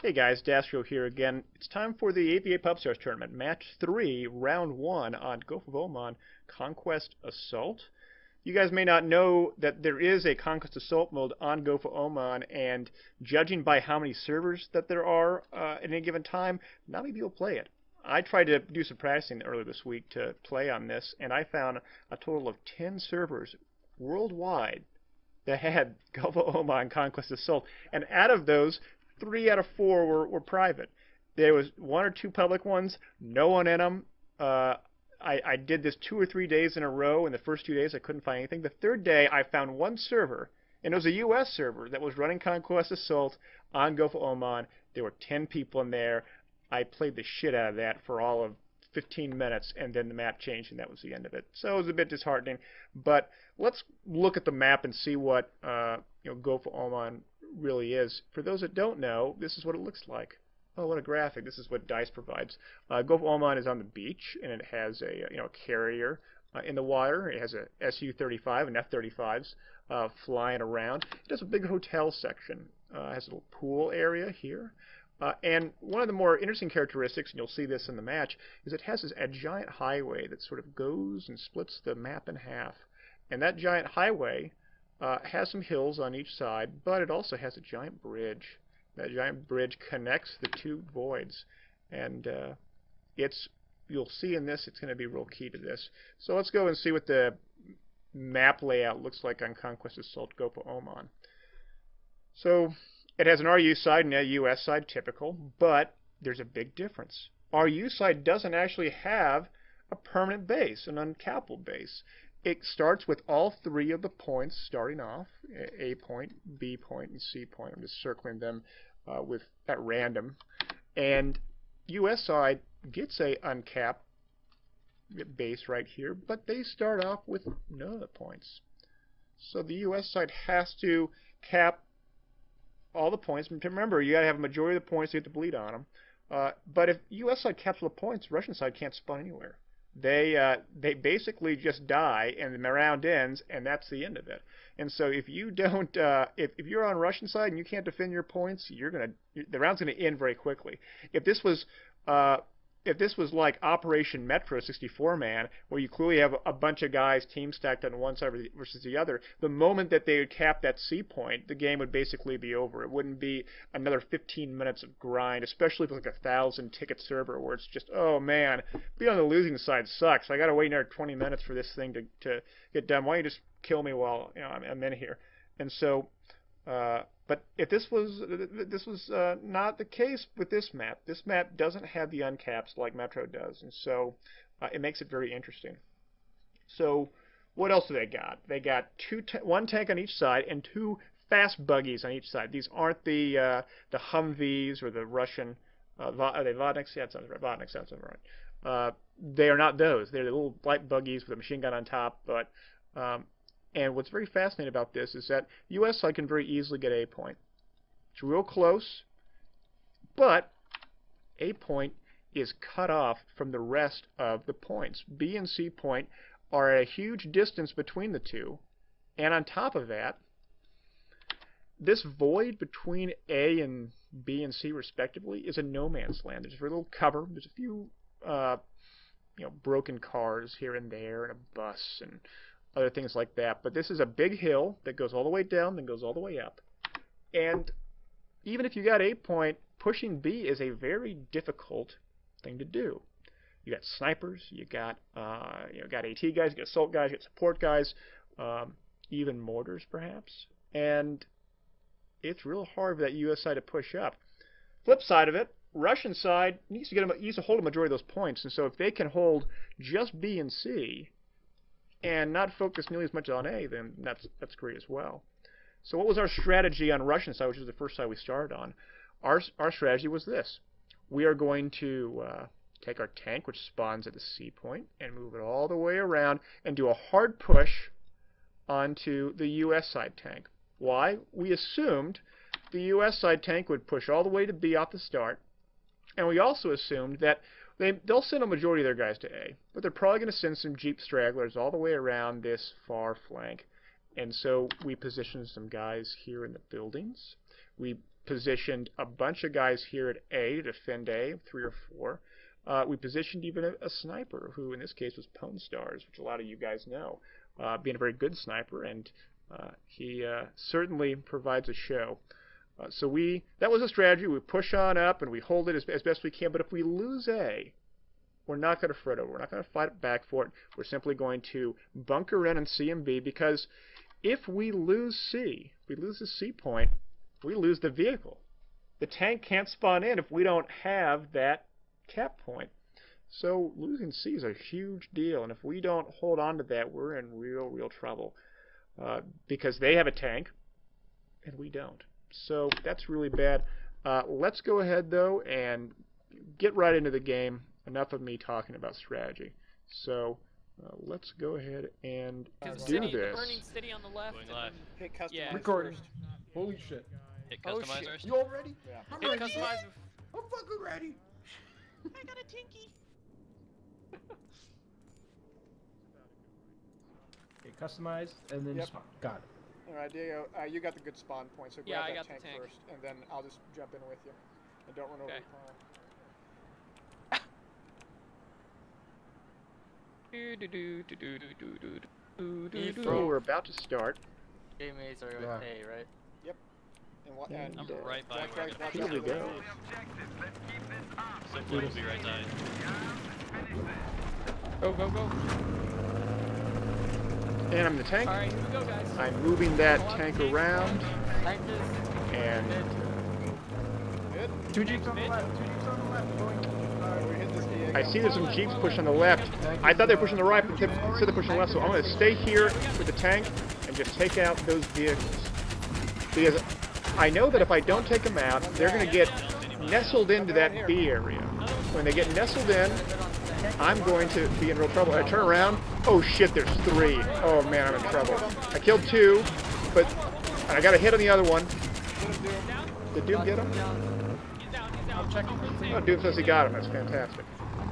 Hey guys, daskro here again. It's time for the 8v8 Pubstars tournament, match 3, round 1 on Gulf of Oman Conquest Assault. You guys may not know that there is a Conquest Assault mode on Gulf of Oman, and judging by how many servers that there are at any given time, not many people play it. I tried to do some practicing earlier this week to play on this, and I found a total of 10 servers worldwide that had Gulf of Oman Conquest Assault, and out of those, 3 out of 4 were private. There was 1 or 2 public ones, no one in them. I did this 2 or 3 days in a row. In the first 2 days, I couldn't find anything. The third day, I found one server, and it was a U.S. server that was running Conquest Assault on Gulf of Oman. There were 10 people in there. I played the shit out of that for all of 15 minutes, and then the map changed, and that was the end of it. So it was a bit disheartening. But let's look at the map and see what Gulf of Oman really is. For those that don't know, this is what it looks like. Oh, what a graphic. This is what DICE provides. Gulf of Oman is on the beach, and it has a carrier in the water. It has a Su-35 and F-35s flying around. It has a big hotel section. It has a little pool area here. And one of the more interesting characteristics, and you'll see this in the match, is it has a giant highway that sort of goes and splits the map in half. And that giant highway has some hills on each side, but it also has a giant bridge. That giant bridge connects the two voids, and you'll see in this, it's going to be real key to this. So let's go and see what the map layout looks like on Conquest Assault Gulf of Oman. So it has an RU side and a US side, typical, but there's a big difference. RU side doesn't actually have a permanent base, an uncappable base. It starts with all 3 of the points starting off, A point, B point, and C point. I'm just circling them at random. And US side gets a uncapped base right here, but they start off with none of the points. So the US side has to cap all the points. Remember, you got to have a majority of the points to get the bleed on them. But if US side caps all the points, Russian side can't spawn anywhere. They basically just die, and the round ends, and that's the end of it. And so if you don't, if you're on Russian side and you can't defend your points, the round's gonna end very quickly. If this was like Operation Metro 64-man, where you clearly have a bunch of guys team stacked on one side versus the other, the moment that they would cap that C point, the game would basically be over. It wouldn't be another 15 minutes of grind, especially if it's like a 1,000-ticket server where it's just, oh man, being on the losing side sucks. I got to wait another 20 minutes for this thing to get done. Why don't you just kill me while I'm in here? And so, but if this was not the case with this map. This map doesn't have the uncaps like Metro does, and so it makes it very interesting. So what else do they got? They got 1 tank on each side and 2 fast buggies on each side. These aren't the Humvees or the Russian are they Vodniks? Yeah, that sounds right. Vodniks sounds right. They are not those. They're the little light buggies with a machine gun on top, but and what's very fascinating about this is that US side can very easily get A point. It's real close, but A point is cut off from the rest of the points. B and C point are at a huge distance between the two, and on top of that, this void between A and B and C respectively is a no man's land. There's very little cover. There's a few broken cars here and there, and a bus and other things like that. But this is a big hill that goes all the way down, then goes all the way up. And even if you got A point, pushing B is a very difficult thing to do. You got snipers, you got got AT guys, you got assault guys, you got support guys, even mortars perhaps. And it's real hard for that US side to push up. Flip side of it, Russian side needs to hold a majority of those points, and so if they can hold just B and C and not focus nearly as much on A, then that's great as well. So what was our strategy on Russian side, which is the first side we started on? Our strategy was this. We are going to take our tank, which spawns at the C point, and move it all the way around and do a hard push onto the US side tank. Why? We assumed the US side tank would push all the way to B off the start, and we also assumed that they'll send a majority of their guys to A, but they're probably going to send some Jeep stragglers all the way around this far flank. And so we positioned some guys here in the buildings. We positioned a bunch of guys here at A to defend A, 3 or 4. We positioned even a sniper, who in this case was pwnstars, which a lot of you guys know, being a very good sniper, and he certainly provides a show. So that was a strategy. We push on up and we hold it as best we can, but if we lose A, we're not going to fret over. We're not going to fight back for it. We're simply going to bunker in and C and B, because if we lose C, if we lose the C point, we lose the vehicle. The tank can't spawn in if we don't have that cap point. So losing C is a huge deal, and if we don't hold on to that, we're in real trouble, because they have a tank and we don't. So that's really bad. Let's go ahead, though, and get right into the game. Enough of me talking about strategy. So let's go ahead and do this. The burning city on the left. Going live. Hit customizers. Yeah. Recording. Holy shit. Hit Oh, customizers. shit. You all ready? Yeah. I'm Hit ready. customize. I'm fucking ready. I got a tinky. Okay, customize and then Yep. spawn. Got it. All right, Diego, you got the good spawn point, so Yeah, grab I that got the tank tank. first, and then I'll just jump in with you. And don't run over Okay. the pile. So we're about to start. Game A's are Yeah. A, right? And what? Yeah, And I'm right by watch where out, I'm watch Here out we for the go. trees. Simply will be right side. Go, go, go. And I'm the tank. Alright, here we go, guys. I'm moving that tank around, Tank is and Good. 2 jeeps on the left. 2 jeeps on the left. Going. We hit this Diego. I see there's some jeeps pushing on the left. I thought they were pushing the right, but they said they're pushing the left, so I'm going to stay here with the tank and just take out those vehicles. Because I know that if I don't take them out, they're going to get nestled into that B area. When they get nestled in, I'm going to be in real trouble. I turn around, oh shit, there's 3. Oh man, I'm in trouble. I killed 2, but I got a hit on the other one. Did Doom get him? He's down, he's down. I'm checking for the Oh, Doom says he got him. That's fantastic.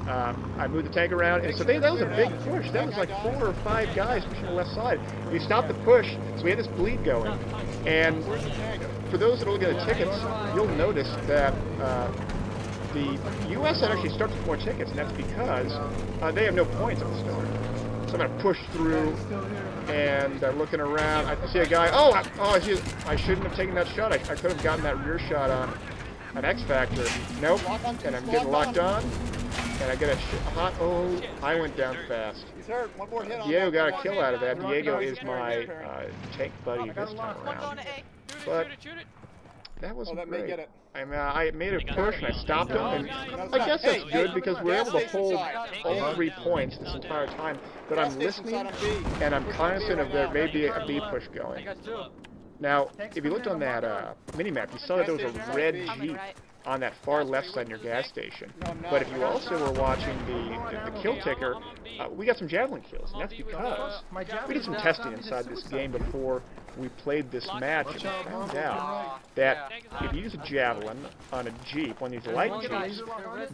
I moved the tank around, and so that was a big push. That was like 4 or 5 guys pushing the left side. We stopped the push, so we had this bleed going. And for those that are looking at the tickets, you'll notice that the U.S. side actually starts with more tickets, and that's because they have no points at the start. So I'm going to push through, and looking around, I see a guy. I shouldn't have taken that shot. I could have gotten that rear shot on an xfactor. Nope, and I'm getting locked on. And I get a hot. Oh, I went down fast. He's hurt. One more hit on Diego that. got a kill out of that. Diego is my tank buddy this time around. But that wasn't that may great. get it. I mean, I made a push and I stopped him, and I guess that's good because we're able to hold all 3 points this entire time. But I'm listening, and I'm cognizant of there may be a B push going. Now, if you looked on that mini-map, you saw that there was a red Jeep on that far left side near gas station. But if you also were watching the kill ticker, we got some Javelin kills, and that's because we did some testing inside this game before we played this match, and found out that if you use a Javelin on a Jeep, one of these light Jeeps,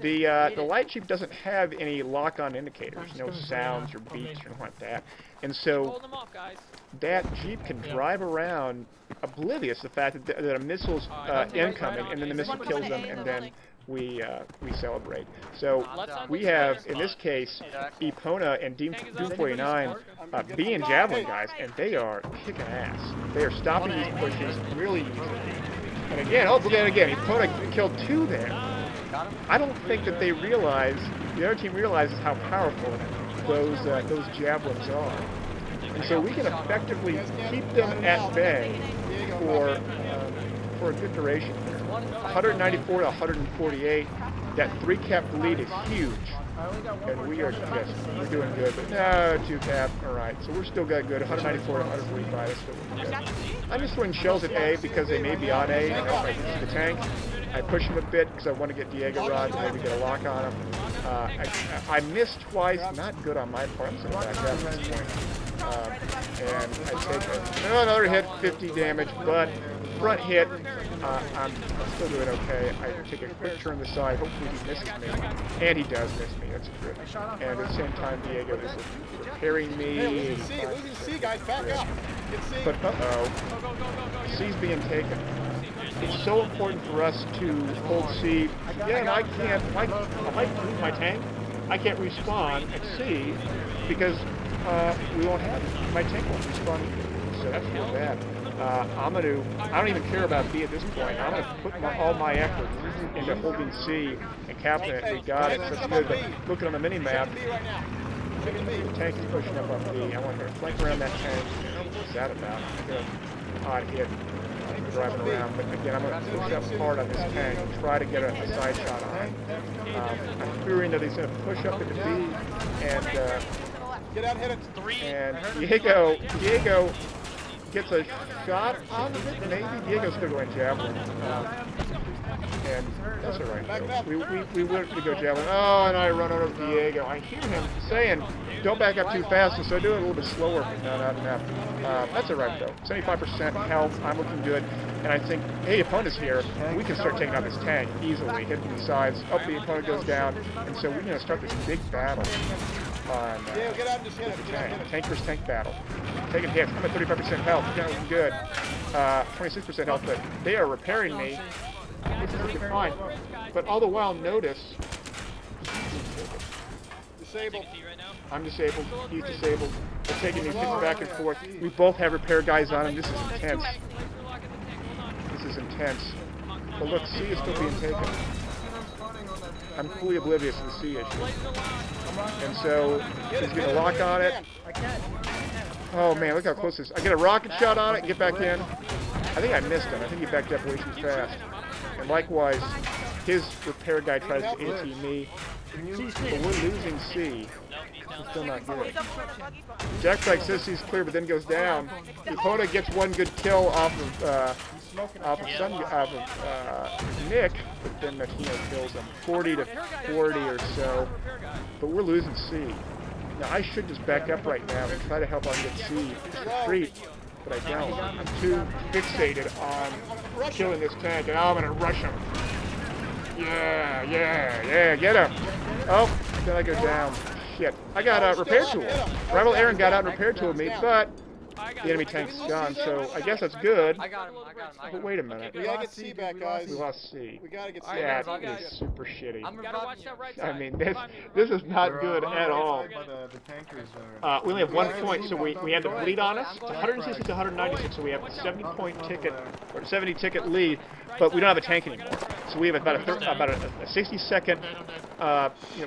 the light Jeep doesn't have any lock-on indicators, no sounds or beeps or anything like that. And so Hold them off, guys. that Jeep can drive around oblivious to the fact that a missile's incoming, and then the missile kills them, and then we celebrate. So we have, in this case, epwna and Doom49 being Javelin guys, and they are kicking ass. They are stopping these pushes really easily. And again, look at it again, epwna killed 2 there. I don't think that they realize, the other team realizes how powerful those Javelins are. And so we can effectively keep them at bay for a good duration here. 194 to 148. That 3 cap lead is huge. And we're doing good. But no, 2 cap. Alright, so we're still got good. 194 to 145. That's still good. I'm just throwing shells at A because they may be on A. And if I can see the tank, I push him a bit because I want to get diegorod and maybe get a lock on him. I missed twice. Not good on my part. I'm just going to back up at this point. And I take another hit, 50 damage, but front hit, I'm still doing okay. I take a quick turn to the side, hopefully he misses me, and he does miss me, that's good. And at the same time, Diego is repairing me. Hey, losing C, guys, back up. Get C. But uh-oh, C's being taken. it's so important for us to hold C. Yeah, and I might lose my tank. I can't respawn at C because we won't have it. My tank won't respawn either. So that's real bad. I don't even care about B at this point. I'm gonna put all my effort into holding C and capping it. We got it. That's good. But looking on the mini map, the tank is pushing up on B. I want her to flank around that tank. What's that about? Good. Odd hit. Driving around, but again, I'm going to push up hard on this tank and try to get a side shot on it. I'm fearing that he's going to push up into B, and Diego gets a shot on it. Maybe Diego's still going Javelin, and that's all right. We wanted to go Javelin. Oh, and I run over Diego. I hear him saying, "Don't back up too fast," and so I do it a little bit slower. No, not enough. That's all right though. 75% health. I'm looking good, and I think, hey, opponent's here. We can start taking out this tank easily, hitting the sides. Up, the opponent goes down, and so we're going to start this big battle on tank versus tank battle. Taking hits. I'm at 35% health. It's looking good. 26% health, but they are repairing me. This is looking fine. But all the while, notice. Disabled. I'm disabled. He's disabled. We're taking these hits back and forth. We both have repair guys on him. This is intense. This is intense. But look, C is still being taken. I'm fully oblivious to the C issue. And so he's going to lock on it. Oh man, look how close this is. I get a rocket shot on it, get back in. I think I missed him. I think he backed up way too fast. And likewise, his repair guy tries to AT me. But we're losing C. It's still not good. Jack Strike says he's clear, but then goes down. The opponent gets one good kill off of Nick, but then Matimo kills him. 40 to 40 or so. But we're losing C. Now I should just back up right now and try to help on get C retreat, but I don't. I'm too fixated on killing this tank, and now I'm gonna rush him. Yeah, get him. Oh, then I go down. Shit. I got a repair tool. Rival Aaron got out and repair tool me, but the enemy tank's gone, so I guess that's good. I got him. But wait a minute. We gotta get C back, guys. We lost C. We gotta get C That back. is super shitty. I I mean, this is not good at all. We only have 1 point, so we have the lead on us. It's 166 to 196, so we have a 70-point ticket, or 70-ticket lead, but we don't have a tank anymore. So we have about a 60-second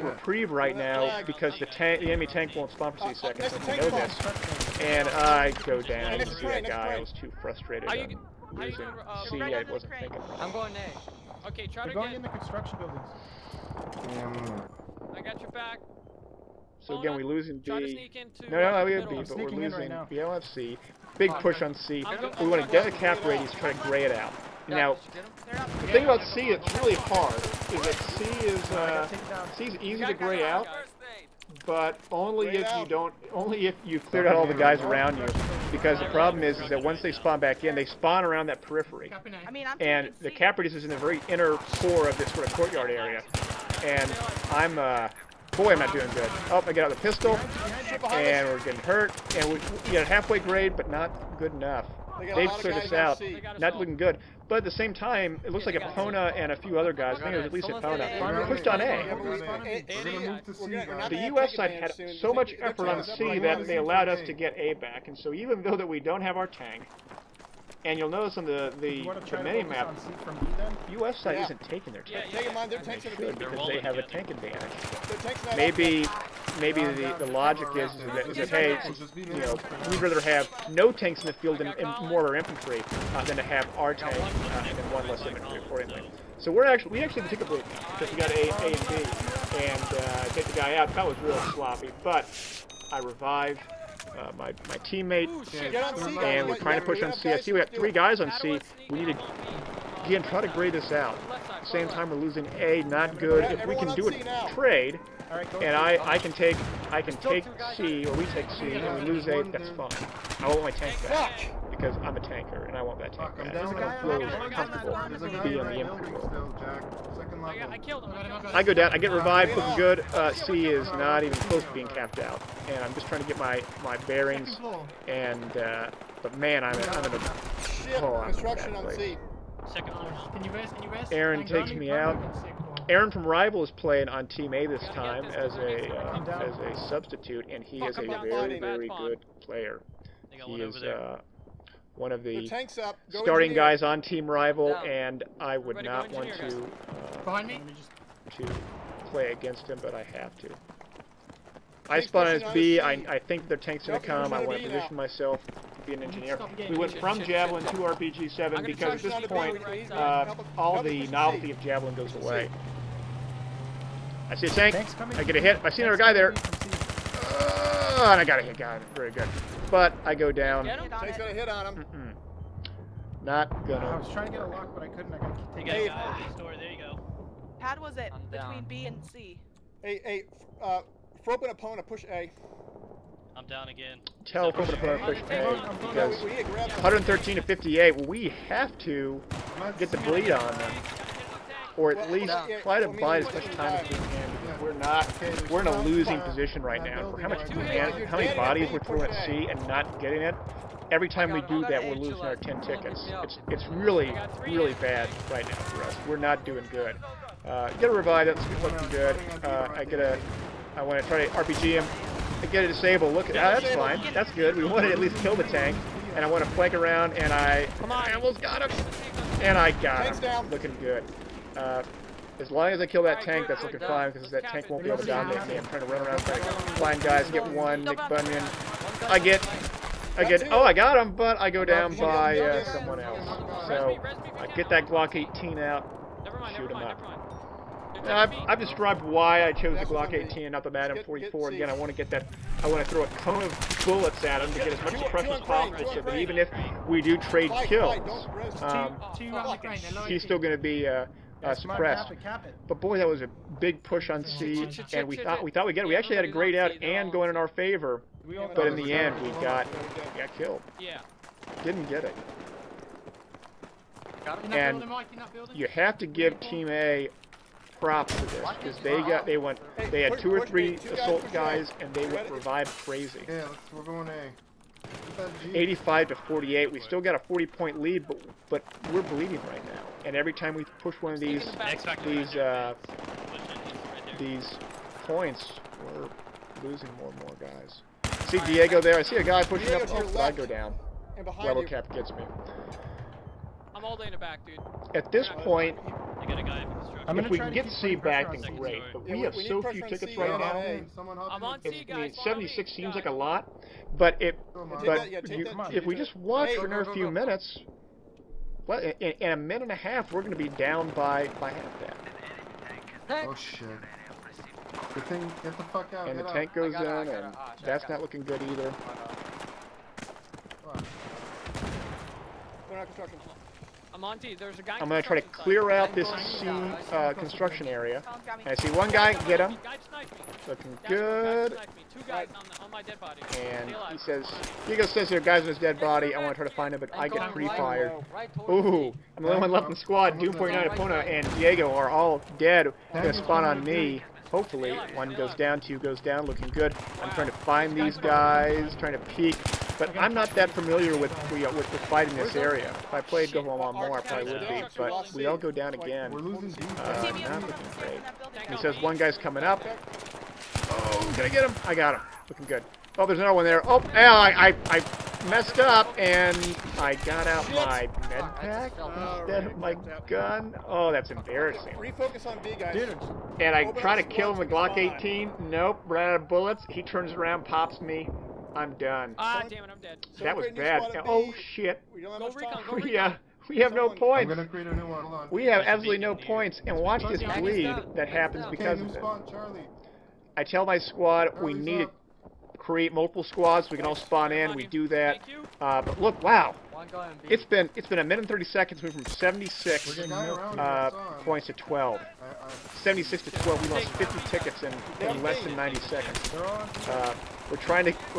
reprieve right now because the enemy tank won't spawn for 60 seconds. So we know this. And I go down. I didn't see that guy. I was too frustrated. Losing C, I wasn't thinking. I'm going A. Okay, try to We're going get. in the construction buildings. I got your back. So again, we lose in B. Try to sneak into No, we have middle. B, but we're sneaking in right losing. now. We don't have C. Big push on C. We want to get a cap radius, try to gray it out. Now, the thing about C that's really hard is that C is easy to gray out, but only if you cleared out all the guys around you. Because the problem is that once they spawn back in, they spawn around that periphery. And the cap radius is in the very inner core of this sort of courtyard area. And boy, am I doing good. Oh, I got out the pistol, and we're getting hurt. And we got a halfway grade, but not good enough. They've cleared us out. Not looking good. But at the same time, it looks like epwna and a few other guys, I think it was at least epwna, pushed on A. The US side had so much effort on C that they allowed us to get A back. And so even though that we don't have our tank, and you'll notice on the mini-map, US side isn't taking their tank. They should, because they have a tank advantage. Maybe the logic is that hey, we'd rather have no tanks in the field and more of our infantry than to have our tank and then one less infantry accordingly. So we actually have a ticket bleed now because we got A and B, and take the guy out. That was real sloppy, but I revived my teammate, and we're trying to push on C. I see we got 3 guys on C. We need to again try to grade this out. At the same time, we're losing A, not good. If we can do a trade, and I can take C, or we take C, and we lose A, that's fine. I want my tank back because I'm a tanker, and I want that tank back. I feel comfortable being on the infantry role. I killed him. I go down, I get revived, looking good. C is not even close to being capped out, and I'm just trying to get my bearings. And but man, I'm in a bad place. Second one. Can you rest? Can you rest? Aaron Thank takes God. me out. Aaron from Rival is playing on Team A this time as a substitute, and he is a very, very good player. He is one of the starting guys on Team Rival, and I would not want to play against him, but I have to. I spawn as B. I think their tank's going to come. I want to position myself to be an engineer. We went from Javelin to RPG-7 because at this point, all the novelty of Javelin goes away. I see a tank. I get a hit. I see another guy there. And I got a hit. Got it. Very good. But I go down. Tank's got a hit on him. Not gonna. I was trying to get a lock, but I couldn't. I got Take a guy in the store. There you go. Pad was it between B and C? Hey, fhrope and epwna push A. I'm down again. Tell fhrope and epwna push A because 113 to 58. We have to get the bleed on them, or at least try to buy as much time as we can. Because we're in a losing position right now. For how many bodies we're throwing at C and not getting it. Every time we do that, we're losing our 10 tickets. It's really, really bad right now for us. We're not doing good. Get a revive. That's looking good. I want to try to RPG him. I get a disable. Look, that's fine. That's good. We want to at least kill the tank. And I want to flank around, and I almost got him. And I got him. Looking good. As long as I kill that tank, that's looking fine, because that tank won't be able to dominate me. I'm trying to run around, trying to find guys, get one, Nick Bunyan. I get, oh, I got him, but I go down by someone else. So I get that Glock 18 out, shoot him up. Now, I've described why I chose the Glock 18 and not the Matim 44. Again, I want to get that. I want to throw a cone of bullets at him to get as much suppression as possible. So that even if we do trade kills, he's still going to be suppressed. But boy, that was a big push on C, and we thought we'd get it. We actually had a grade out and going in our favor, but in the end, we got killed. Didn't get it. And you have to give Team A props for this, because they had 2 or 3 assault guys, and they went revive crazy. Yeah, we're going A. 85 to 48. We still got a 40-point lead, but we're bleeding right now. And every time we push one of these points, we're losing more and more guys. See Diego there. I see a guy pushing up. Oh, I go down. Levelcap gets me. I'm all the way in the back, dude. At this point, I got a guy in construction. if we can get C back, then great. But we have so few tickets right now. I'm on C, guys. 76 seems like a lot, but if we just watch for another few minutes, well, in a minute and a half, we're going to be down by half that. Oh shit! Good thing, get the fuck out. And the tank goes in, and that's not looking good either. I'm on T. There's a guy. I'm going to try to clear out this C construction area. And I see one guy, get him. Looking good. And he says, Diego says there are guys on his dead body. I want to try to find him, but I get pre-fired. Ooh, I'm the only one left in the squad. Doom 49 epwna and Diego are all dead. Going to spawn on me. Hopefully, one goes down, 2 goes down, looking good. I'm trying to find these guys, trying to peek. But I'm not that familiar with fighting this area. If I played Go Oman more, I probably would be. But we all go down again. Not looking great. He says one guy's coming up. Oh, can I get him? I got him. Looking good. Oh, there's another one there. Oh, I messed up, and I got out my med pack instead of my gun. Oh, that's embarrassing. Refocus on B, guys. And I try to kill him with Glock 18. Nope, ran out of bullets. He turns around, pops me. I'm done. Ah, damn it, I'm dead. That was bad. Oh, shit. Go recon. We have no points. I'm gonna create a new one. Hold on. We have absolutely no points. And watch this bleed that happens because of it. I tell my squad we need to create multiple squads so we can all spawn in. We do that. But look, wow. It's been a minute and 30 seconds. We went from 76 points to 12. 76 to 12. We lost 50 tickets in less than 90 seconds. We're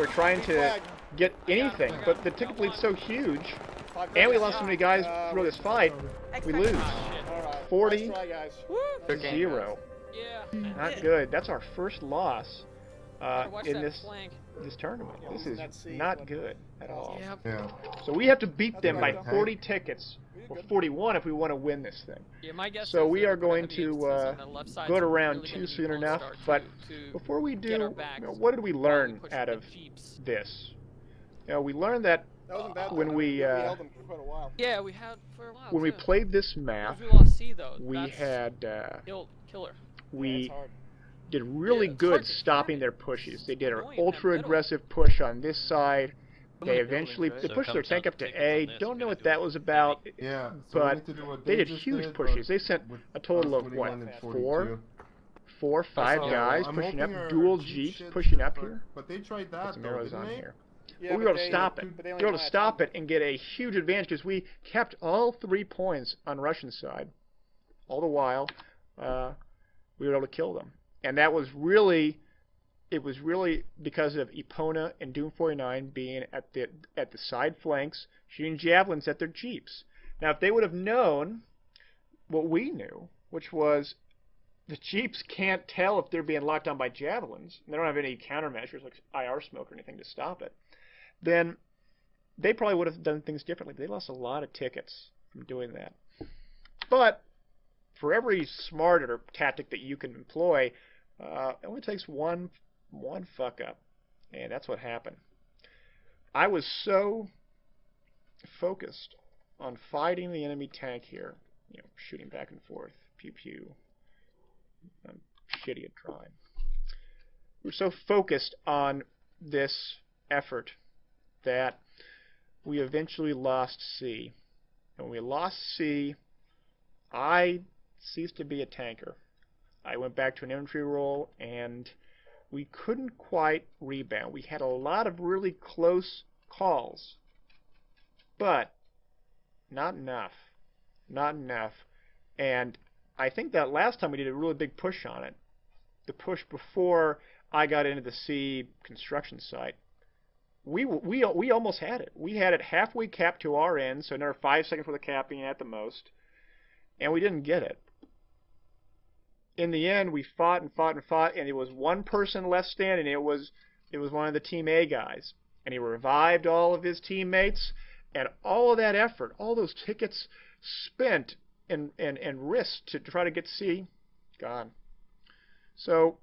trying to get anything, but the ticket bleed's so huge, and we lost so many guys through this fight. We lose 40 to 0. Not good. That's our first loss in this this tournament. Yeah, This is that C not what- good at all. Yeah. Yeah. So we have to beat That's them by good, though. 40 tickets, We did or good. 41 if we want to win this thing. Yeah, my guess So is we that are we're going gonna be to on the left side, go to so we're round really 2 gonna need soon enough. Pwnstar But to before we get our do, backs what did we while learn push out the of jeeps. this? We learned that That wasn't bad. when though. we we held them for quite a while. Yeah, we had for a while. when we too. played this map, We lost C though. we That's had killer. Yeah, we it's hard. did really Yeah, it's good hard to stopping target. their pushes. They did an annoying in that ultra middle. aggressive push on this side. They many eventually buildings, they right? pushed So their it comes tank down up to to tickets A. on this, Don't we're know gonna what do that it was about. Yeah. So But we need to do what they did just huge did, pushes. but They sent with a total us of putting what, one in 4, 42. 5 So, guys I'm pushing up, hoping our dual Jeep jeeps shit pushing should up fuck- here. But they tried Put that some though, arrows didn't on they? here. Yeah, But we but were able to they- stop it. but We they were only able to won at stop 10. it and get a huge advantage because we kept all 3 points on Russian side. All the while, we were able to kill them. And that was really, it was really because of epwna and Doom 49 being at the side flanks, shooting javelins at their jeeps. Now, if they would have known what we knew, which was the jeeps can't tell if they're being locked on by javelins, and they don't have any countermeasures like IR smoke or anything to stop it, then they probably would have done things differently. They lost a lot of tickets from doing that. But for every smarter tactic that you can employ, it only takes one fuck up, and that's what happened. I was so focused on fighting the enemy tank here, shooting back and forth, pew pew. I'm shitty at drawing. We're so focused on this effort that we eventually lost C. And when we lost C, I ceased to be a tanker. I went back to an infantry role, and we couldn't quite rebound. We had a lot of really close calls, but not enough. Not enough. And I think that last time we did a really big push on it, the push before I got into the C construction site, we almost had it. We had it halfway capped to our end, so another 5 seconds for the capping at the most, and we didn't get it. In the end, we fought and fought and fought, and there was one person left standing. It was one of the Team A guys, and he revived all of his teammates, and all of that effort, all those tickets spent and risked to try to get C, gone. So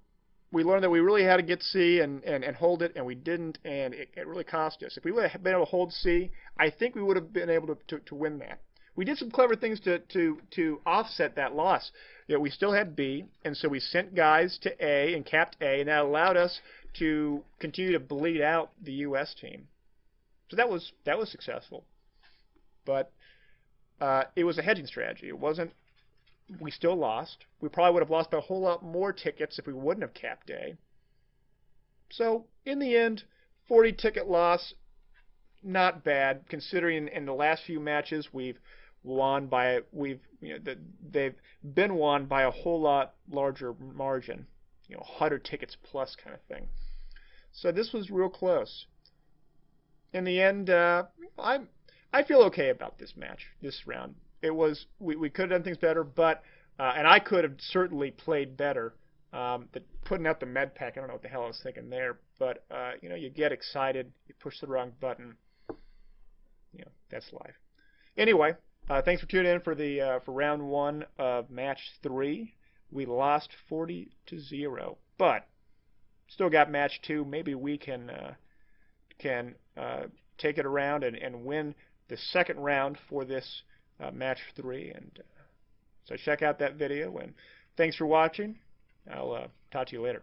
we learned that we really had to get C and hold it, and we didn't, and it really cost us. If we would have been able to hold C, I think we would have been able to win that. We did some clever things to offset that loss. We still had B, and so we sent guys to A and capped A, and that allowed us to continue to bleed out the U.S. team. So that was successful. But it was a hedging strategy. It wasn't. We still lost. We probably would have lost by a whole lot more tickets if we wouldn't have capped A. So in the end, 40 ticket loss, not bad considering in the last few matches they've been won by a whole lot larger margin, 100 tickets plus kind of thing. So this was real close. In the end, I feel okay about this match, this round. It was we could have done things better, but and I could have certainly played better. Putting out the med pack, I don't know what the hell I was thinking there, but you get excited, you push the wrong button. That's life. Anyway, thanks for tuning in for round 1 of match 3. We lost 40-0, but still got match 2. Maybe we can take it around and win the second round for this match 3. And so check out that video, and thanks for watching. I'll talk to you later.